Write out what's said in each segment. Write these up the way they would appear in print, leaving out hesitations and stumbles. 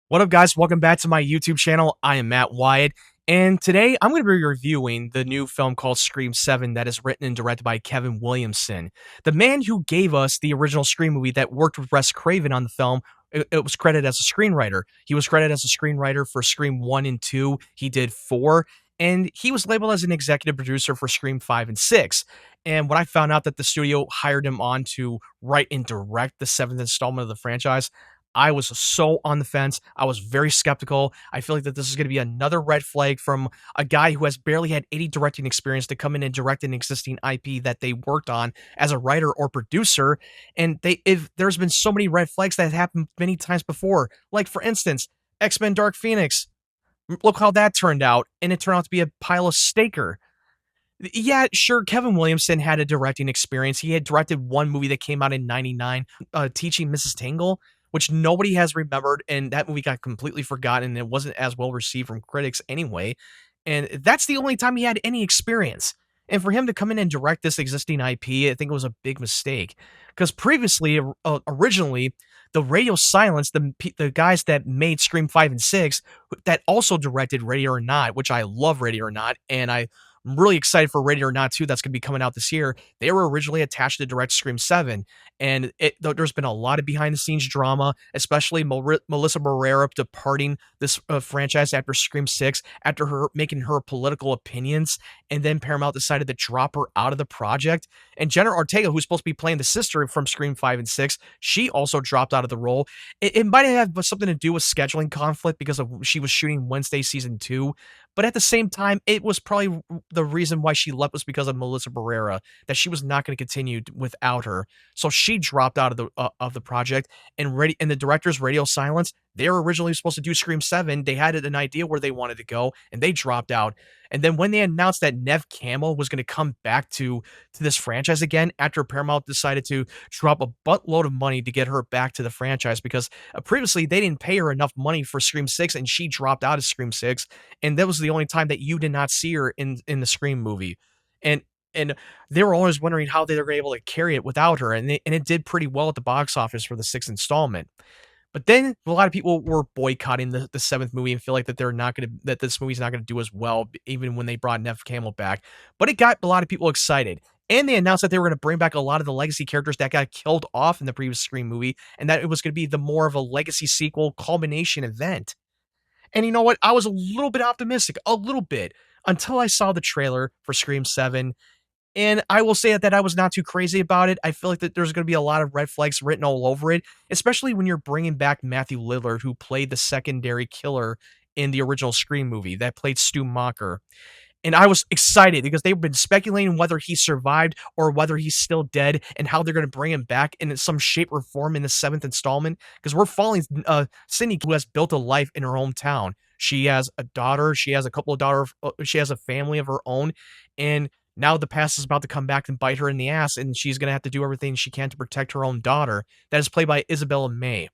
What up, guys? Welcome back to my YouTube channel. I am Matt Wyatt, and today I'm going to be reviewing the new film called Scream 7 that is written and directed by Kevin Williamson, the man who gave us the original Scream movie that worked with Wes Craven on the film. It was credited as a screenwriter. He was credited as a screenwriter for Scream 1 and 2. He did 4, and he was labeled as an executive producer for Scream 5 and 6. And when I found out that the studio hired him on to write and direct the 7th installment of the franchise, I was so on the fence. I was very skeptical. I feel like that this is going to be another red flag from a guy who has barely had any directing experience to come in and direct an existing IP that they worked on as a writer or producer. And if there's been so many red flags that have happened many times before, like for instance, X-Men Dark Phoenix. Look how that turned out, and it turned out to be a pile of staker. Yeah, sure, Kevin Williamson had a directing experience. He had directed one movie that came out in 99, Teaching Mrs. Tingle, which nobody has remembered, and that movie got completely forgotten, and it wasn't as well received from critics anyway. And that's the only time he had any experience. And for him to come in and direct this existing IP, I think it was a big mistake. Because previously, originally, the Radio Silence, the guys that made Scream 5 and 6, that also directed Ready or Not, which I love Ready or Not, and I'm really excited for Ready or Not 2 that's going to be coming out this year. They were originally attached to direct Scream 7, and there's been a lot of behind-the-scenes drama, especially Melissa Barrera departing this franchise after Scream 6, after her making her political opinions, and then Paramount decided to drop her out of the project. And Jenna Ortega, who's supposed to be playing the sister from Scream 5 and 6, she also dropped out of the role. It might have something to do with scheduling conflict because she was shooting Wednesday Season 2, but at the same time, it was probably the reason why she left was because of Melissa Barrera, that she was not going to continue without her. So she dropped out of the project. And the director's Radio Silence, they were originally supposed to do Scream 7. They had an idea where they wanted to go, and they dropped out. And then when they announced that Neve Campbell was going to come back to this franchise again, after Paramount decided to drop a buttload of money to get her back to the franchise, because previously they didn't pay her enough money for Scream 6, and she dropped out of Scream 6, and that was the only time that you did not see her in the Scream movie. And they were always wondering how they were able to carry it without her, and it did pretty well at the box office for the 6th installment. But then a lot of people were boycotting the 7th movie and feel like that this movie's not gonna do as well, even when they brought Neve Campbell back. But it got a lot of people excited. And they announced that they were going to bring back a lot of the legacy characters that got killed off in the previous Scream movie, and that it was going to be the more of a legacy sequel culmination event. And you know what? I was a little bit optimistic, a little bit, until I saw the trailer for Scream 7. And I will say that I was not too crazy about it. I feel like that there's going to be a lot of red flags written all over it, especially when you're bringing back Matthew Lillard, who played the secondary killer in the original Scream movie, that played Stu Macher. And I was excited because they've been speculating whether he survived or whether he's still dead, and how they're going to bring him back in some shape or form in the 7th installment. Because we're following Sidney, who has built a life in her hometown. She has a daughter. She has a couple of daughters. She has a family of her own. And now the past is about to come back and bite her in the ass, and she's going to have to do everything she can to protect her own daughter. That is played by Isabel May.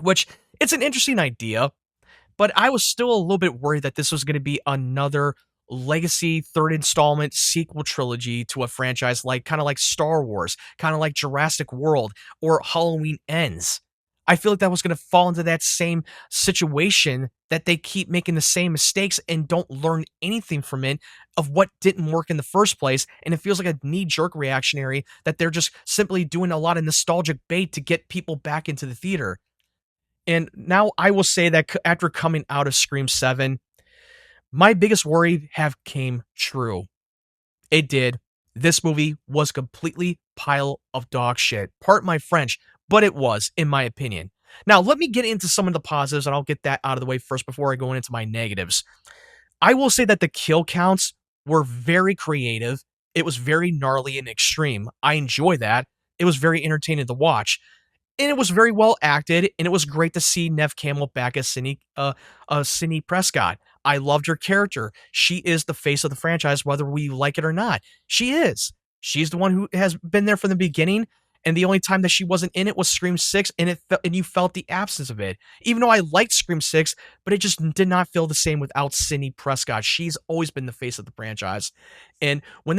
Which, it's an interesting idea, but I was still a little bit worried that this was going to be another legacy 3rd installment sequel trilogy to a franchise, kind of like Star Wars, kind of like Jurassic World, or Halloween Ends. I feel like that was going to fall into that same situation, that they keep making the same mistakes and don't learn anything from it of what didn't work in the first place. And it feels like a knee-jerk reactionary, that they're just simply doing a lot of nostalgic bait to get people back into the theater. And now I will say that after coming out of Scream 7, my biggest worry came true. It did. This movie was completely pile of dog shit. Pardon my French, but it was, in my opinion. Now, let me get into some of the positives, and I'll get that out of the way first before I go into my negatives. I will say that the kill counts were very creative. It was very gnarly and extreme. I enjoy that. It was very entertaining to watch. And it was very well acted, and it was great to see Neve Campbell back as Sidney Prescott. I loved her character. She is the face of the franchise, whether we like it or not. She is. She's the one who has been there from the beginning, And the only time that she wasn't in it was Scream 6, and and you felt the absence of it. Even though I liked Scream 6, but it just did not feel the same without Sidney Prescott. She's always been the face of the franchise. And when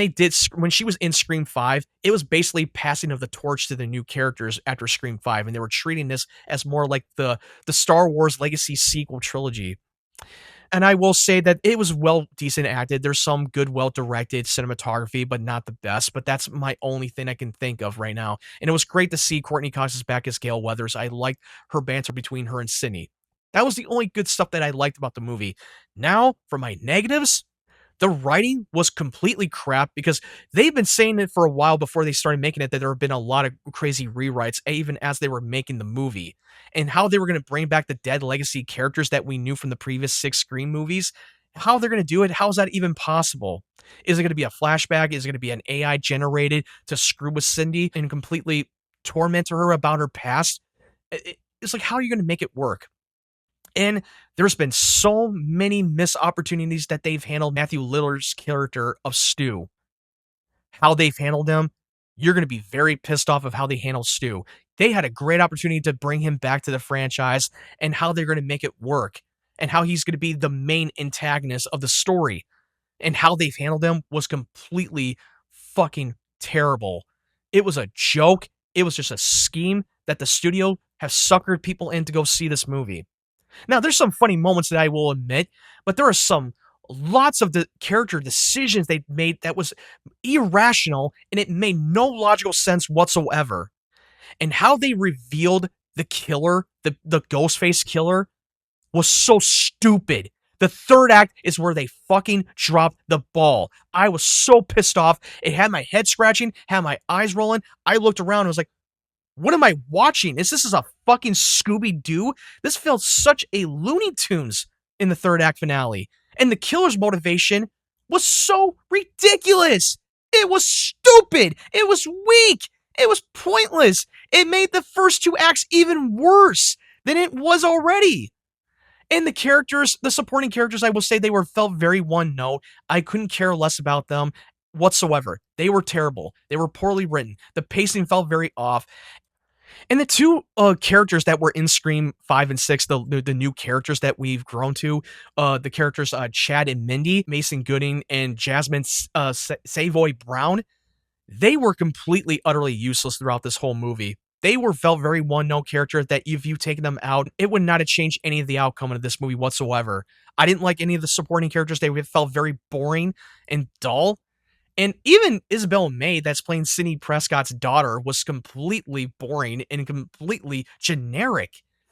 she was in Scream 5, it was basically passing of the torch to the new characters after Scream 5, and they were treating this as more like the Star Wars Legacy sequel trilogy. And I will say that it was decent acted. There's some good, well-directed cinematography, but not the best. But that's my only thing I can think of right now. And it was great to see Courtney Cox is back as Gale Weathers. I liked her banter between her and Sidney. That was the only good stuff that I liked about the movie. Now, for my negatives, the writing was completely crap because they've been saying it for a while before they started making it that there have been a lot of crazy rewrites, even as they were making the movie. And how they were going to bring back the dead legacy characters that we knew from the previous 6 Scream movies. How they're going to do it, how is that even possible? Is it going to be a flashback? Is it going to be an AI generated to screw with Cindy and completely torment her about her past? It's like, how are you going to make it work? And there's been so many missed opportunities that they've handled Matthew Lillard's character of Stu. How they've handled him, you're going to be very pissed off of how they handled Stu. They had a great opportunity to bring him back to the franchise and how they're going to make it work and how he's going to be the main antagonist of the story. And how they've handled him was completely fucking terrible. It was a joke. It was just a scheme that the studio has suckered people in to go see this movie. Now, there's some funny moments that I will admit, but there are lots of the character decisions they made that was irrational and it made no logical sense whatsoever. And how they revealed the killer, the Ghostface killer, was so stupid. The third act is where they fucking dropped the ball. I was so pissed off. It had my head scratching, had my eyes rolling. I looked around and was like, what am I watching? This is a fucking Scooby-Doo? This felt such a Looney Tunes in the third act finale. And the killer's motivation was so ridiculous. It was stupid. It was weak. It was pointless. It made the first 2 acts even worse than it was already. And the characters, the supporting characters, I will say felt very one note. I couldn't care less about them whatsoever. They were terrible. They were poorly written. The pacing felt very off. And the 2 characters that were in Scream 5 and 6, the new characters that we've grown to, the characters Chad and Mindy, Mason Gooding, and Jasmin Savoy Brown, they were completely, utterly useless throughout this whole movie. They felt very one-note character that if you taken them out, it would not have changed any of the outcome of this movie whatsoever. I didn't like any of the supporting characters. They felt very boring and dull. And even Isabel May, that's playing Sidney Prescott's daughter, was completely boring and completely generic.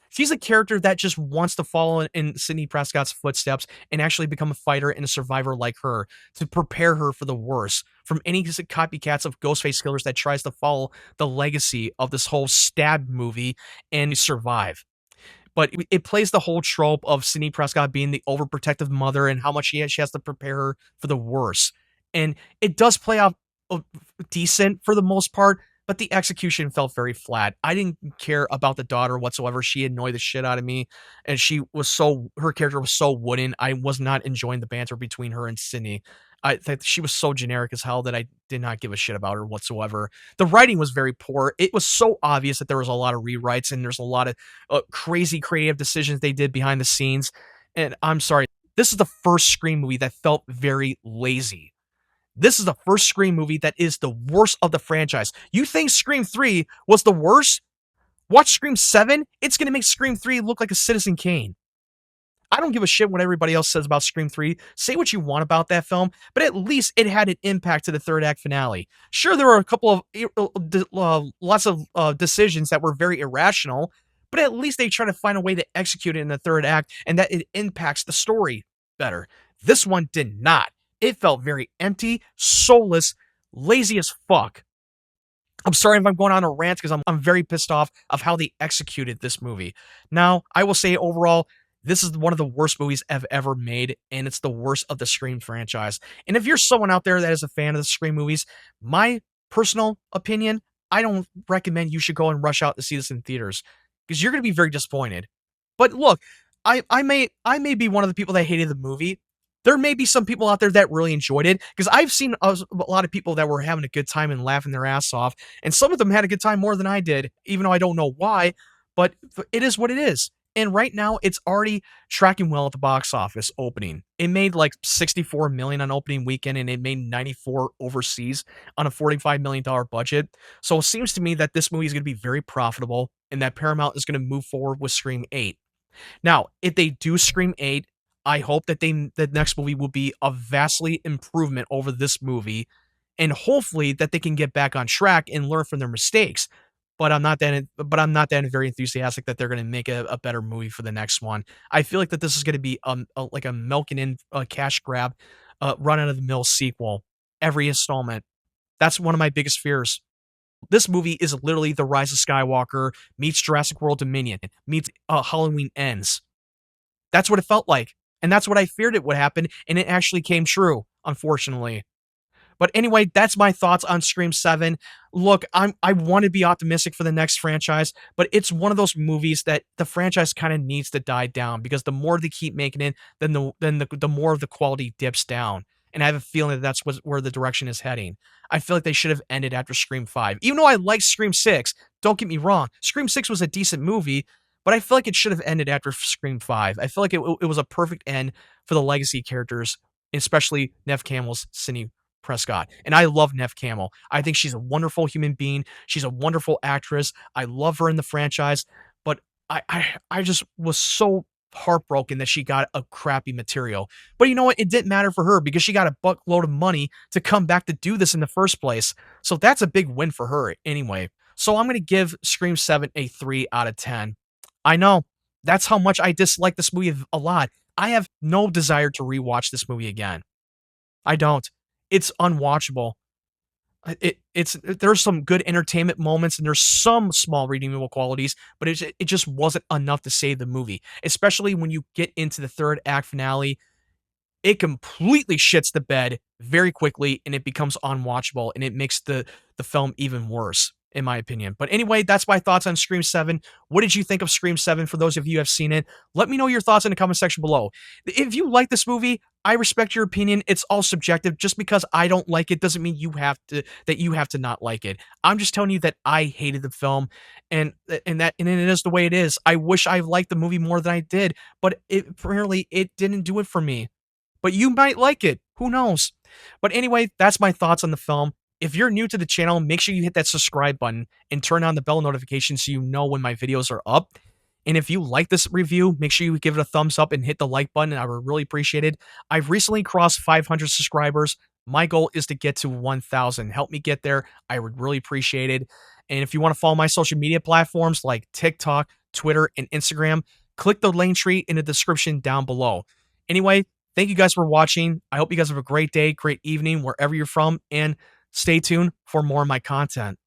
She's a character that just wants to follow in Sidney Prescott's footsteps and actually become a fighter and a survivor like her to prepare her for the worst from any copycats of Ghostface killers that tries to follow the legacy of this whole stab movie and survive. But it plays the whole trope of Sidney Prescott being the overprotective mother and how much she has to prepare her for the worst. And it does play out decent for the most part, but the execution felt very flat. I didn't care about the daughter whatsoever. She annoyed the shit out of me, and her character was so wooden. I was not enjoying the banter between her and Sidney. I thought she was so generic as hell that I did not give a shit about her whatsoever. The writing was very poor. It was so obvious that there was a lot of rewrites and there's a lot of crazy creative decisions they did behind the scenes. And I'm sorry, this is the first Scream movie that felt very lazy. This is the first Scream movie that is the worst of the franchise. You think Scream 3 was the worst? Watch Scream 7. It's going to make Scream 3 look like a Citizen Kane. I don't give a shit what everybody else says about Scream 3. Say what you want about that film, but at least it had an impact to the third act finale. Sure, there were a couple of lots of decisions that were very irrational, but at least they try to find a way to execute it in the third act and that it impacts the story better. This one did not. It felt very empty, soulless, lazy as fuck. I'm sorry if I'm going on a rant because I'm very pissed off of how they executed this movie. Now, I will say overall, this is one of the worst movies I've ever made, and it's the worst of the Scream franchise. And if you're someone out there that is a fan of the Scream movies, my personal opinion, I don't recommend you should go and rush out to see this in theaters because you're going to be very disappointed. But look, I may be one of the people that hated the movie, There may be some people out there that really enjoyed it, because I've seen a lot of people that were having a good time and laughing their ass off, and some of them had a good time more than I did, even though I don't know why, but it is what it is. And right now, it's already tracking well at the box office opening. It made like 64 million on opening weekend, and it made 94 overseas on a $45 million budget. So it seems to me that this movie is going to be very profitable, and that Paramount is going to move forward with Scream 8. Now, if they do Scream 8, I hope that the next movie will be a vastly improvement over this movie, and hopefully that they can get back on track and learn from their mistakes. But I'm not that very enthusiastic that they're going to make a better movie for the next one. I feel like that this is going to be like a milking in cash grab, run out of the mill sequel every installment. That's one of my biggest fears. This movie is literally The Rise of Skywalker meets Jurassic World Dominion meets Halloween Ends. That's what it felt like. And that's what I feared it would happen, and it actually came true, unfortunately. But anyway, that's my thoughts on Scream 7. Look, I want to be optimistic for the next franchise, but it's one of those movies that the franchise kind of needs to die down, because the more they keep making it, then the more of the quality dips down. And I have a feeling that that's where the direction is heading. I feel like they should have ended after Scream 5. Even though I like Scream 6, don't get me wrong, Scream 6 was a decent movie, but I feel like it should have ended after Scream 5. I feel like it was a perfect end for the legacy characters, especially Neve Campbell's Sidney Prescott. And I love Neve Campbell. I think she's a wonderful human being. She's a wonderful actress. I love her in the franchise, but I just was so heartbroken that she got a crappy material. But you know what? It didn't matter for her, because she got a buckload of money to come back to do this in the first place. So that's a big win for her anyway. So I'm going to give Scream 7 a 3 out of 10. I know. That's how much I dislike this movie a lot. I have no desire to rewatch this movie again. I don't. It's unwatchable. There's some good entertainment moments, and there's some small redeemable qualities, but it just wasn't enough to save the movie. Especially when you get into the third act finale, it completely shits the bed very quickly, and it becomes unwatchable, and it makes the film even worse, in my opinion. But anyway, that's my thoughts on Scream 7. What did you think of Scream 7 for those of you who have seen it? Let me know your thoughts in the comment section below. If you like this movie, I respect your opinion. It's all subjective. Just because I don't like it doesn't mean you have to not like it. I'm just telling you that I hated the film, and it is the way it is. I wish I liked the movie more than I did, but apparently it didn't do it for me. But you might like it. Who knows? But anyway, that's my thoughts on the film. If you're new to the channel, make sure you hit that subscribe button and turn on the bell notification so you know when my videos are up. And if you like this review, make sure you give it a thumbs up and hit the like button. I would really appreciate it. I've recently crossed 500 subscribers. My goal is to get to 1,000. Help me get there. I would really appreciate it. And if you want to follow my social media platforms like TikTok, Twitter, and Instagram, click the link tree in the description down below. Anyway, thank you guys for watching. I hope you guys have a great day, great evening, wherever you're from, and stay tuned for more of my content.